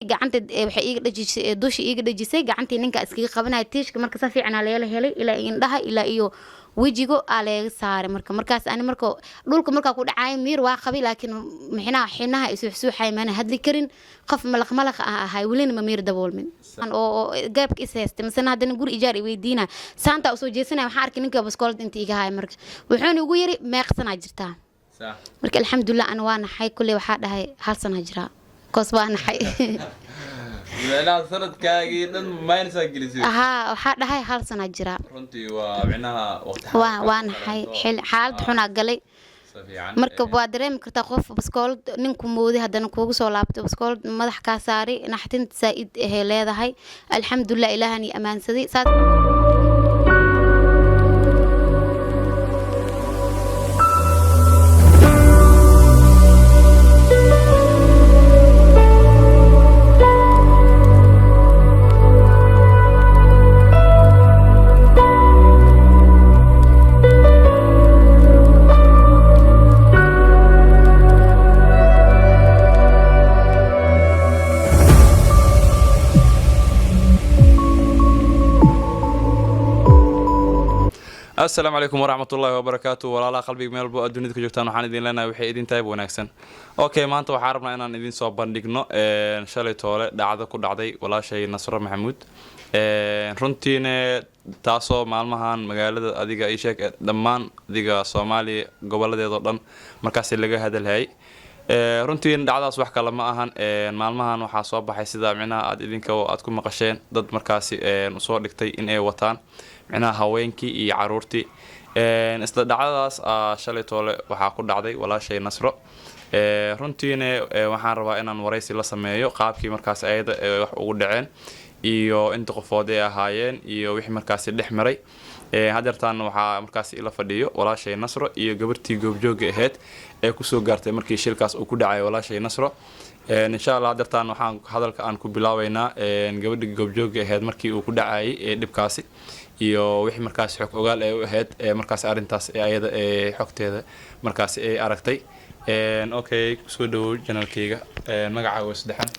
gacanta waxay iiga dhajisay dushi iiga dhajisay gacantii ninka iskaga qabanay tiishka marka si fiican la helay ilaa indhaha ilaa iyo wajigo aleega saaray markaas ani marka dhulka marka ku dhacay miir waa qabi laakiin xinaha isuuxay maana hadli karin qof malaq ahay waliin ma miir daboolmin oo gaabka isaystay masana hadana guri ijaar i weydiina saanta soo jeesanay waxaan arkay ninka baskoolad intii iga hay marka wuxuu ugu yiri meeqsana jirtaa marka alxamdulillah ana waa naxay kulli waxa dhahay hal sana jira koos baa naxay لا صرت كاجي ما ينسى جلسي waxa dhahay hal sana jira runtii waa micnaha waqti waan naxay xaalad xun galay marka waa dareemi kartaa qof baskoolad ninku moodi hadana kuugu soo laabto baskoolad madax ka saari naxtinta saa'id ah leedahay alxamdulillah ilaahani amaansaday السلام عليكم ورحمة الله وبركاته ولا قلبي ميل بو الدنيا كجوتان waxaan idin leenahay waxay idin tahay wanaagsan okay maanta waxaan rabnaa inaan idin soo bandhigno shalay toole dhacdo ku dhacday walaashay Nasro Maxamuud runtiina taasoo maalmahan magaalada adiga ay sheeg dhamaan adiga Soomaaliya goboladeeda dhan markaas laga hadalhay runtiina dhacdaas wax kale ma ahan maalmahan waxa soo baxay sida micnaha aad idinka aad ku maqasheen dad markaas u soo dhigtay in ay wataan micnaha haweenkii iyo caruurtii isla dhacdaas shalay toole waxa ku dhacday walaashay Nasro runtiina waxaan rabaa inaan wareysi la sameeyo qaabkii markaas ayada wax ugu dhaceen iyo inta qofood ay ahaayeen iyo wixii markaas dhex maray hadeertaan waxa markaas ila fadhiyo walaashay Nasro iyo gabartii goobjoog ahayd ee ku soo gaartay markii shilkaas uu ku dhacay walaashay Nasro insha Allah hadeertaan waxaan hadalka aan ku bilaaweynaa gabadhii goobjoog ahayd markii uu ku dhacay dhibkaasi iyo wixii markaas xog ogaal ay u ahayd markaas arintaas ayada xogteeda markaas ay aragtay okay soo dhaw channelkayga magacaaga saddexan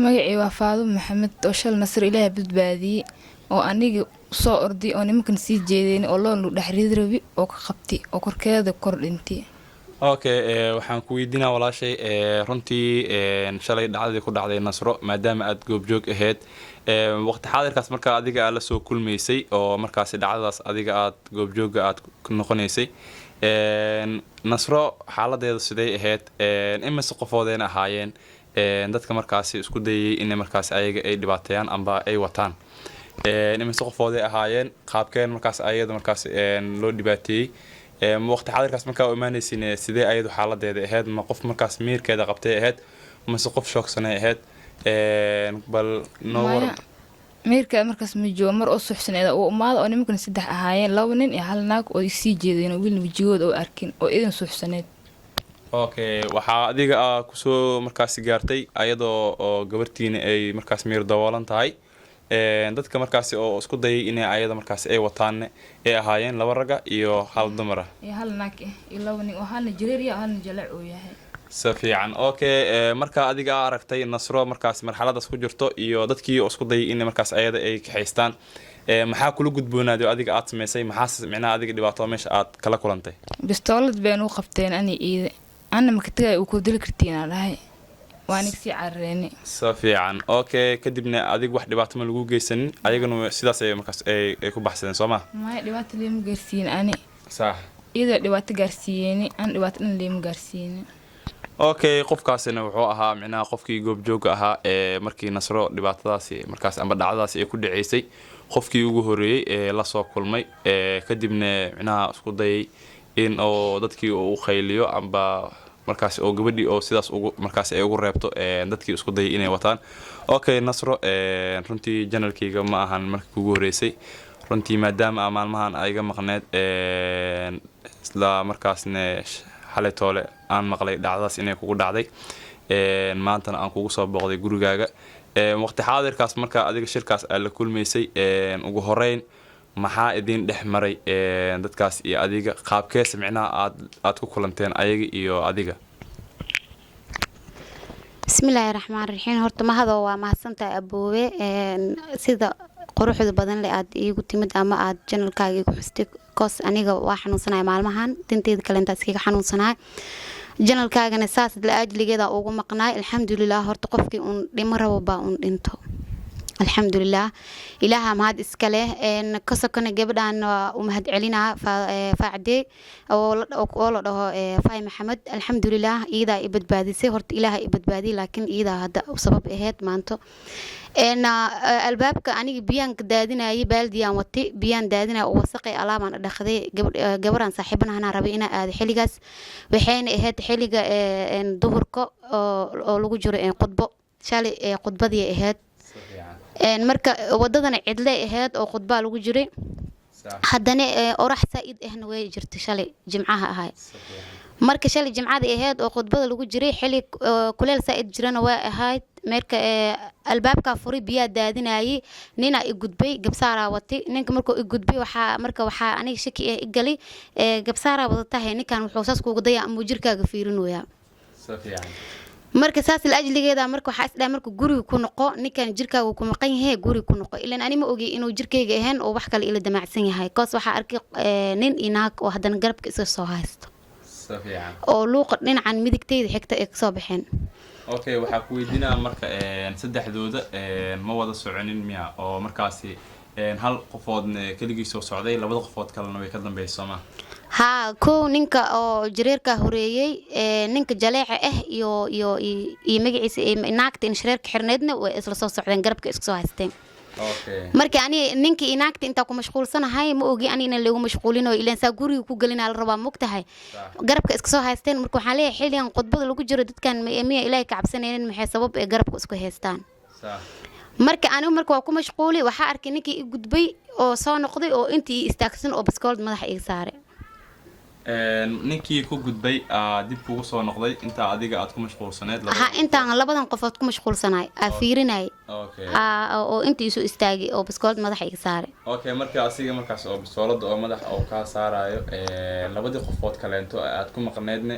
magacii waa Faado Maxamed oo shal Nasr Ilaahay badbaadiyay oo aniga soo ordi oo nimankan sii jeedeen oo loo dhaxriid rabi oo ka qabtay oo korkeeda kor dhintay okay waxaan ku weydiinaa walaashay runtii shalay dhacdadii ku dhacday Nasro maadaama aad goobjoog ahayd waqti xaadirkaas marka adiga la soo kulmeysay oo markaas dhacdadaas adiga aad goobjoog aad noqonaysay Nasro xaaladeedu sidee ahayd imise qofoodeen ahaayeen dadka markaas isku dayay in markaas ayaga ay dhibaateeyaan amba ay wataan imise qofood ay ahaayeen qaabkeen markaas ayada markaas loo dhibaateeyay waqti xaadirkaas marka u imaanaysin sidee ayadu xaaladeeda ahayd ma qof markaas miirkeeda qabtay ahayd mise qof shoogsanay ahayd bal noor miirka markaas ma joogo mar oo suxsaneeda oo umaad oo nimankan saddex ahaayeen laba nin iyo hal naag oo sii jeedeen oo wiil wajigooda oo arkin oo idin suxsaneed okay waxa adiga ku soo markaas gaartay ayadoo oo gabartiina ay markaas miir daboolan tahay dadka markaas oo isku dayay in ayada markaas ay wataan ay ahaayeen laba raga iyo hal dumar iyo hal naag iyo laba nin oo hal jireer iyo hal jalac oo yahay safiican okay marka adiga aragtay Nasro markaas marxaladaas ku jirto iyo dadkii isku dayay in markaas ayada ay ka xeystaan maxaa kula gudboonaaday adiga aad sameysay maxaa micnaha adiga dhibaato meesha aad kala kulantay bistoolad been u qabteen ana ma ka tagay uu ku dil kartiin lahay waan igsi careeni safiican okay kadibna adiga wax dhibaato ma lagu geysanin ayagana sidaas ay markaas ay ku baxsadeen Soomaa ma dhibaato leem gaarsiin ani sax iyada dhibaato gaarsiiyeen aan dhibaato leem gaarsiin okay qofkaasina wuxuu ahaa micnaha qofkii goobjoog ahaa markii Nasro dhibaatadaasi markaas amba dhacdadaasi ay ku dhaceysay qofkii ugu horeeyay la soo kulmay kadibna micnaha isku dayay in oo dadkii uu khayliyo amba markaas oo gabadhii oo sidaas ugu markaas ay ugu reebto dadkii isku dayay inay wataan okay Nasro runtii channelkayga ma ahan markii ugu horeysay runtii maadaama maalmahan ayga maqneed isla markaasna xalay toole aan maqlay dhacdaas inay kugu dhacday maantana aan kugu soo booqday gurigaaga waqti xaadirkaas marka adiga shirkaas la kulmeysay ugu horeyn maxaa idin dhex maray dadkaas iyo adiga qaabkees micnaha aad ku kulanteen ayaga iyo adiga bismillaahi raxmaan raxiim horta mahadoo waa mahadsantahay aboowe sida quruxda badan le aad iigu timid ama aad janalkaaga igu xustay koos aniga waa xanuunsanahay maalmahan dinteeda kale intaas iskaga xanuunsanahay janalkaagana saas la ajligeeda ugu maqnaay alxamdulilah horta qofkii uun dhimo rabo baa uun dhinto alxamdulilah ilaaha mahad iska leh ka sokona gabadhan waa u mahad celinaa faacdee oo la dhaho faay maxamed alxamdulilah iyadaa i badbaadisay horta ilaaha i badbaadiyay laakiin iyadaa hadda u sabab ahayd maanto albaabka aniga biyaan ka daadinayay baaldiyaan watay biyaan daadinaya oo wasaqay alaabaan dhaqday gabaraan saaxiibanahan rabay inaa aado xilligaas waxayna ahayd xilliga duhurka oo lagu jiro khudbo shalay khudbadii ahayd marka wadadana cidle ahayd oo khudbaa lagu jiray haddana orax saa'id ahna way jirtay shalay jimcaha ahay marka shalay jimcada ahayd oo khudbada lagu jiray xilli kuleel saa'id jirana waa ahayd marka albaabka furi biyaa daadinayay nina i gudbay gabsaaraa watay ninka markuu i gudbay waxaa aniga shaki i galay gabsaaraa wadatahay ninkan wuxuu saas kuugu dayaa ama jirkaaga fiirinoyaa marka saas la ajligeeda marka waxa isdhaa marka guriga ku noqo ninkan jirkaaga ku maqan yahay guriga ku noqo ilaan ani ma ogi inuu jirkayga ahayn oo wax kale ila damacsan yahay koos waxa arkay nin inaag oo haddana garabka iska soo haysto oo luuqa dhinacan midigtayda xigta ay kasoo baxeen okay waxaa ku weydiinaa marka saddexdooda ma wada soconin miya oo markaasi hal qofood keligii soo socday labada qofood kalena way ka dambeysay ma ها كو نينكا او جريركا هوريي نينكا جليعه iyo magaciisa inaagta in shareerka xirneedna way isla soo socdeen garabka isku soo haysteen marka ani ninka inaagta inta ku mashquulsanahay ma ogi ani in lagu mashquulino ilaan saa guriga ku galina la rabaa mugtahay garabka isku soo haysteen marka waxaan leeyahay xilligan khudbada lagu jiro dadkan miya ilaahay ka cabsanayeen maxay sabab ee garabka isku haystaan marka anigu marka waa ku mashquuli waxa arkay ninkii i gudbay oo soo noqday oo intii istaagsan oo baskoolad madaxa iga saaray ninkii ku gudbay dib kugu soo noqday inta adiga aad ku mashquulsaneed intaan labadan qofood ku mashquulsanay fiirinay oo intii soo istaagay oo baskoolad madaxa iga saaray okay marka asiga markaas oo baskoolada oo madax oo ka saarayo labadii qofood kaleento aad ku maqneedne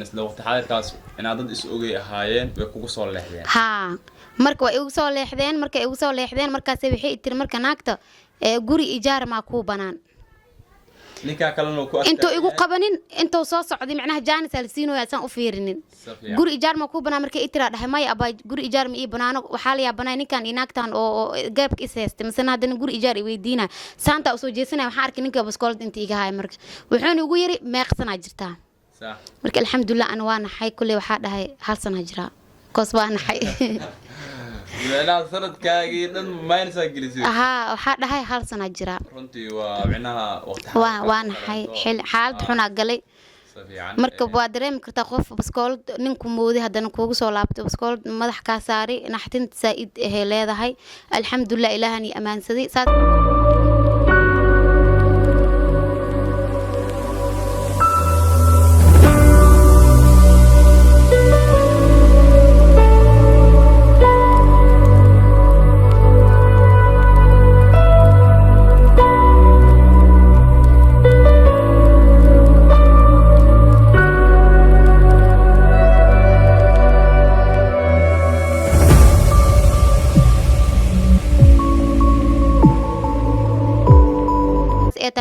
isla waqti xaadirkaas inaad dad is ogay ahaayeen way kugu soo leexdeen marka way igu soo leexdeen markaas waxay tir marka naagta guri ijaar ma ku banaan ninka kalena ku intuu igu qabanin intuu soo socday macnaha jaanis alsiino yaan u fiirinin guri ijaar ma ku banaan markay itira dhahay may aba guri ijaar ma ii banaano waxa la yaabana ninkan inaagtan oo gaabka isaystay misana hadana guri ijaar i weydiina saanta u soo jeesanay waxa arkay ninka baskoolad intii iga haay marka wuxuu ugu yiri meeqsana jirtaa marka alxamdulillah ana waa naxay kulli waxa dhahay hal sana jira koos waa naxay لا سند كاجي دن ما ينسى جلسي waxa dhahay hal sana jira runtii waa micnaha waqti waan hay xaalad xuna galay marka waa dareemi kartaa qof baskool ninku moodi hadana kuugu soo laabtay baskool madax ka saari naxtinta saa'id ah leedahay alxamdulillah ilaahani amaansaday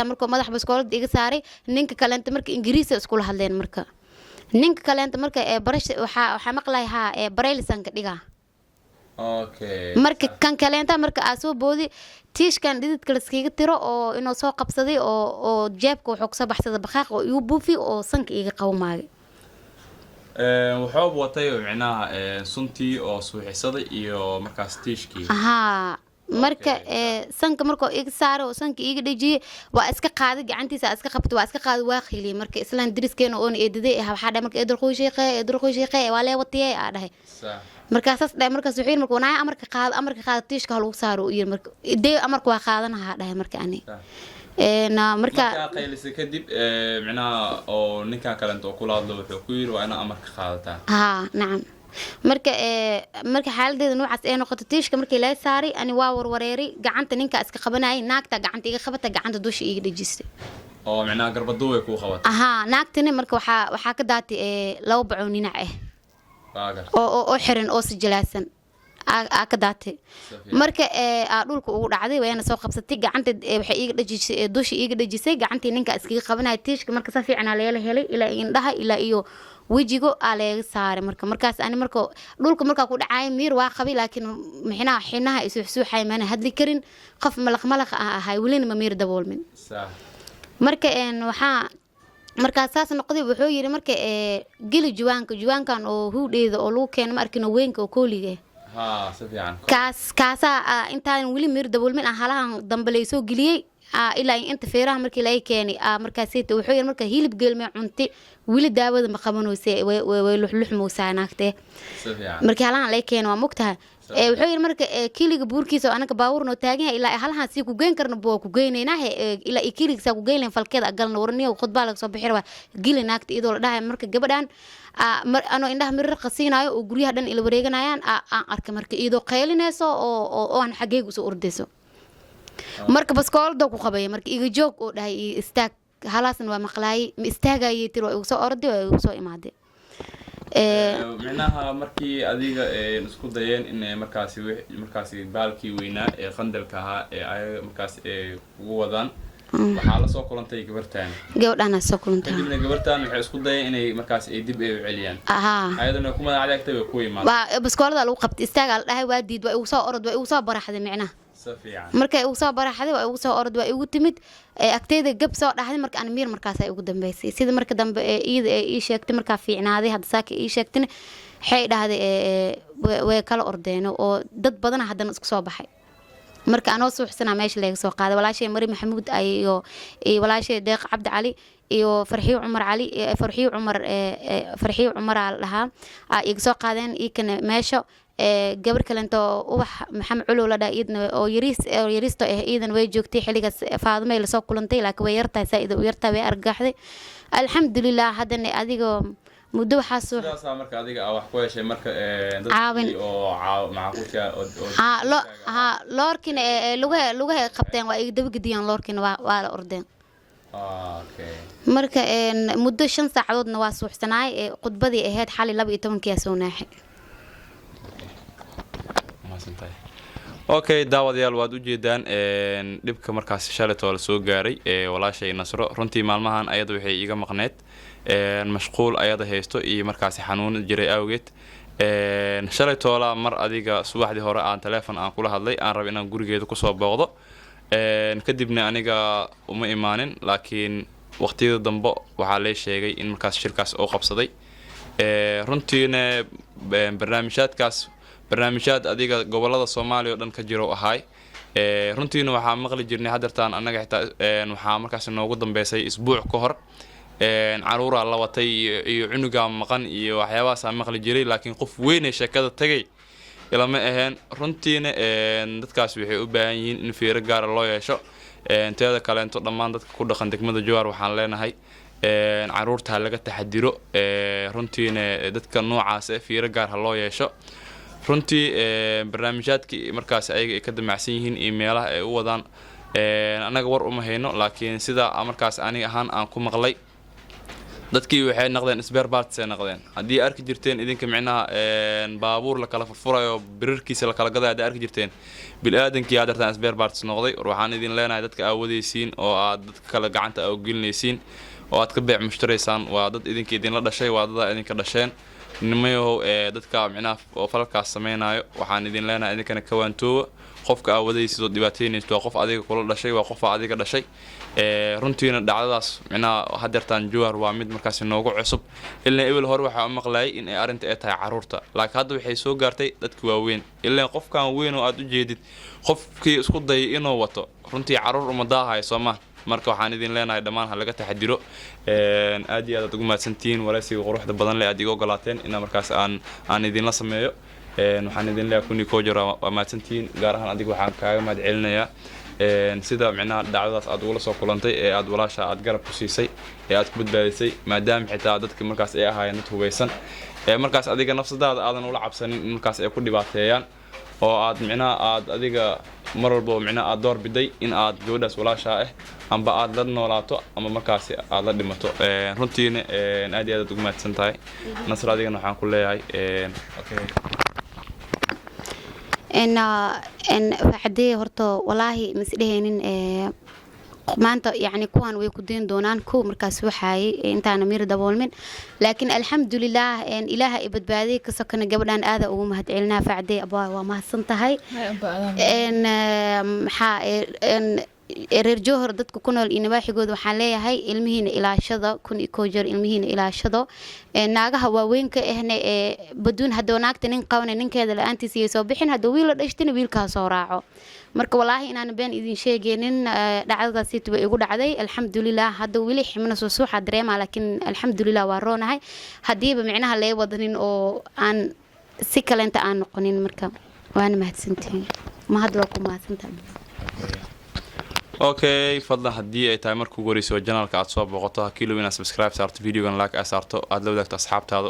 markuu madax baskoolada iga saaray ninka kaleenta marka ingiriisi isku la hadleen marka ninka kaleenta marka barash waxa maqlay baraylisanka dhiga marka kan kaleenta marka soo boodi tiishkan dhididka laskiga tiro oo inuu soo qabsaday oo jeebka wuxuu ka soo baxsaday baqaaq oo igu buufi oo sanka iga qawmaagay wuxuu watay micnaha suntii oo suuxisaday iyo markaas tiishkii marka sanka markoo iga saaro oo sanka iga dhajiyay waa iska qaaday gacantiisa iska qabtay waa iska qaaday waa khiliyay marka islaan diriskeena oo eedaday waxa dhahay marka eedar qoysheeqay waa lee watiyay dhahay markaas dhahay markaas wuxuu markuu naay amarka qaado tiishka lagu saaro iyo marka idee amarka waa qaadanaha dhahay marka ani marka qaylisay kadib micnaha oo ninka kale inta kula hadlo wuxuu ku yiri waa ina amarka qaadataa nacam marka xaaladeeda noocaas ee noqoto tiishka markii la saaray ani waa warwareeri gacanta ninka iska qabanay naagta gacanta iga qabata gacanta dusha iga dhajistay oo micnaha garbadu way ku qabatay naagtani marka waxa ka daatay laba bacoon ninac oo xiran oo sijilaasan ka daatay marka dhulka ugu dhacday wayna soo qabsatay gacanta waxay iiga dhajisay dushi iiga dhajisay gacantii ninka iskaga qabanay tiishka marka si fiican la helay ilaa indhaha ilaa iyo wajigo aleega saaray markaas ani marka dhulka marka ku dhacay miir waa qabay laakiin xinaha isuuxay maana hadli karin qof malaq ahay waliina ma miir daboolmin marka waxaa markaas saas noqday wuxuu yiri marka geli juwaankan oo huudheeda oo lagu keenay ma arkin weynka oo kooliga kaasa intaan wali miir daboolmin halahan dambe lay soo geliyay ilaa inta feeraha markii la keenay markaas wuxuu yiri marka hilib geelmay cunti wili daawada ma qabanoysay way luxluxmoosaa naagtee markii halahan la keenay waa mugtahay wuxuu yiri marka kiliga buurkiisa anaga baawurno taagan ilaa halahan si ku geen karna boo ku geenayna ilaa kiliga ku geenleen falkeeda agalna warniyo khudbaa laga soo bixir waa gili naagta idoo la dhahay marka gabadhan ano indhaha mirir qasiinayo oo guryaha dhan ila wareeganayaan aan arkay marka idoo qeylinayso oo aan xageeg u soo ordayso marka baskoolada ku qabay marka iga joog oo dhahay istaag halaasna waa maqlaay istaagayay tir waa igu soo orday waa igu soo imaaday micnaha markii adiga isku dayeen in markaasi baalkii weynaa ee qandalka ahaa ee ay markaas ugu wadaan waxaa la soo kulantay gabadhan soo kulantay kadibna gabadhan waxay isku dayeen inay markaas dib u celiyaan ayadana kuma cadagtay way ku imaadeen baskoolada lagu qabtay istaaga la dhahay waa diid waa igu soo orod waa igu soo baraxday micnaha marka igu soo baraxday waa igu soo orod waa igu timid agteeda gab soo dhaxday marka aan miir markaas ay ugu dambeysay sida marka dambe iyada ii sheegtay marka fiicnaaday hadda saaka ii sheegtay waxay dhahday way kala ordeen oo dad badan haddana isku soo baxay marka anoo suuxsanaa meesha laga soo qaaday walaashay Mari Maxamuud iyo walaashay Deeq Cabdi Cali iyo Farxiyo Cumar lahaa iga soo qaadeen iikana meesha gabar kalento ubax maxamed culo la dhaayidna oo yariisto iidan way joogtay xiligaas Faadimo la soo kulantay laakiin way yartahay saaid u yartahay way argaxday alxamdulillah hadana adiga muddo waxa soo marka adiga wax ku heshay marka dadkii oo macquulka loorkin lugaha qabteen waa iga dabagidiyaan loorkin waa la ordeen marka muddo 5 saacadoodna waa suuxsanaay khudbadii ahayd xali 12 soo naaxay okay daawadayaal waad u jeedaan dhibka markaas shalaytoo la soo gaaray walaashay Nasro runtii maalmahan ayada waxay iga maqneed mashquul ayada haysto iyo markaas xanuun jiray awgeed shalaytoola mar adiga subaxdii hore aan telefoon aan kula hadlay aan rab inaan gurigeeda ku soo booqdo kadibna aniga uma imaanin laakiin waqtiyada dambe waxa la sheegay in markaas shirkaas oo qabsaday runtiina barnaamijyaad adiga gobolada Soomaaliya oo dhan ka jiro ahay runtiina waxa maqli jirnay hadartaan anaga xitaa waxa markaas noogu dambeysay isbuuc ka hor caruura la watay iyo cunuga maqan iyo waxyaabahaas aan maqli jiray laakiin qof weyn ee sheekada tagay ilama ahayn runtiina dadkaas waxay u baahan yihiin in fiiro gaar ah loo yeesho teeda kaleento dhammaan dadka ku dhaqan degmada Jowhar waxaan leenahay caruurta laga taxadiro runtiina dadka noocaas ah fiiro gaar ah loo yeesho runtii barnaamijyaadkii markaas ayaga ka damacsan yihiin email-ah ay u wadaan anaga war uma hayno laakiin sida markaas aniga ahaan aan ku maqlay dadkii waxay noqdeen spare parts ay noqdeen hadii arki jirteen idinka micnaha baabuur la kala furfurayo birarkiisa la kala gaday hadii arki jirteen bil aadankii aad artaan spare parts noqday waxaan idin leenahay dadka awadeysiin oo aad dadka kala gacanta u gelinaysiin oo aad ka beec mushtareysaan waa dad idinka idin la dhashay waa dad idinka dhasheen nimayo dadka micnaha oo falkaas sameeynaayo waxaan idin leenahay idinkana ka waantooba qofka awadeysido dhibaataynaysto qof adiga kula dhashay waa qof adiga dhashay runtiina dhacdadaas micnaha hadartaan Jowhar waa mid markaas noogu cusub ilaa ebil hore waxa maqlay in ay arinta ay tahay caruurta laakiin hadda waxay soo gaartay dadka waaweyn ilaa qofkan weyn oo aad u jeedid qofkii isku day inuu wato runtii caruur uma daahay Soomaa marka waxaan idin leenahay dhamaan ha laga taxadiro aad iyo aad ugu mahadsantiin waraysiga quruxda badan leh aad iga ogolaateen in markaas aan idin la sameeyo waxaan idin leeyahay kuni ko jira waa mahadsantiin gaar ahaan adiga waxaan kaaga mahad celinayaa sida micnaha dhacdadaas aad ugu la soo kulantay ee aad walaasha aad garab ku siisay ee aad ku badbaadisay maadaama xitaa dadka markaas ay ahaayeen dad hubeysan markaas adiga nafsadaada aadan ula cabsanin in markaas ay ku dhibaateeyaan oo aad micnaha aad adiga mar walba micnaha aad door biday in aad gabadhaas walaashaa ah amba aad la noolaato ama markaasi aad la dhimato runtiina aad iyo aad ugu mahadsan tahay nasr adigana waxaan ku leeyahay okay فعدي هرتو والله مسدهنين maanta yani kuwan way ku deen doonaan ko markaas waxay intaana mir daboolmin laakiin alxamdulillah ilaaha ibadbaadi ka sokana gabadhan aad ugu mahad celinaa facday abaa waa mahadsan tahay reer Johor dadku ku nool inabaaxigooda waxaan leeyahay ilmihiina ilaashada kun iyo jeer ilmihiina ilaashado naagaha waaweynka ahna baduun hadoo naagta nin qabanay ninkeeda la'aantiisa iyo soo bixin hadoo wiil la dhashtina wiilka soo raaco marka wallaahi inaan been idin sheegeenin dhacdadaas tii igu dhacday alxamdulillah hadda wili ximna soo suuxa dareema laakiin alxamdulillah waa roonahay hadiiba micnaha lee wadanin oo aan si kale inta aan noqonin marka waan mahadsantiin ma hadda ku mahadsantahay okay fadlan haddii ay tahay markuu wareyso channelka aad soo booqato kilo ina subscribe saarto videogan like aad saarto aad la wadaagto asxaabtaada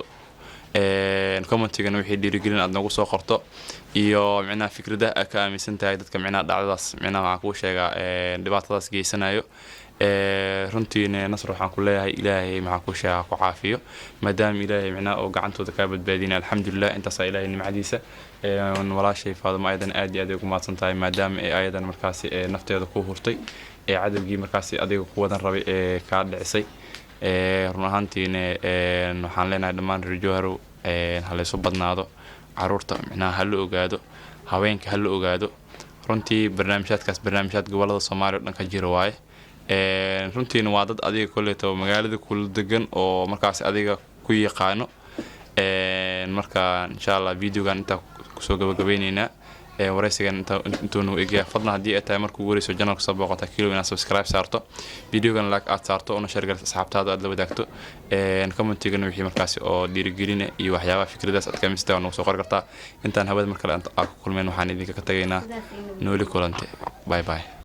commentigan wixii dhiirigelin aad nagu soo qorto iyo micnaha fikradaha aad ka aaminsan tahay dadka micnaha dhacdadaas micnaha waxaan kuu sheegaa dhibaatadaas geysanayo runtiina nasr waxaan ku leeyahay ilaahay maxaan ku sheegaa ku caafiyo maadaama ilaahay micnaha oo gacantooda ka badbaadina alxamdulillah intaas ilaahay nimcadiisa walaashay Faadimo aydan aad iyo aad ugu mahadsan tahay maadaama ay ayadan markaasi nafteeda ku hurtay cadawgii markaasi adiga ku wadan rabay ka dhicisay run ahaantiina waxaan leenahay dhammaan reer Johor halayso badnaado caruurta micnaha hal ogaado haweenka hal ogaado runtii barnaamijyaad gobolada Soomaaliya dhan ka jira waaye runtiina waa dad adiga kulleeto magaalada kula degan oo markaasi adiga ku yaqaano marka insha Allah videogan inta soo gabagabeynayna wareysigan intuu noo eegaya fadlan haddii ay tahay markuu wareyso channelka soo booqata kilo ina subscribe saarto videogan like aad saarto oo share garayso asxaabtaada aad la wadaagto commentigan wixii markaasi oo dhiirigelina iyo waxyaabaha fikradaas aad ka miistaa noo soo qor kartaa intaan hawada markale aan ku kulmeen waxaan idinka ka tagaynaa nooli kulante bye bye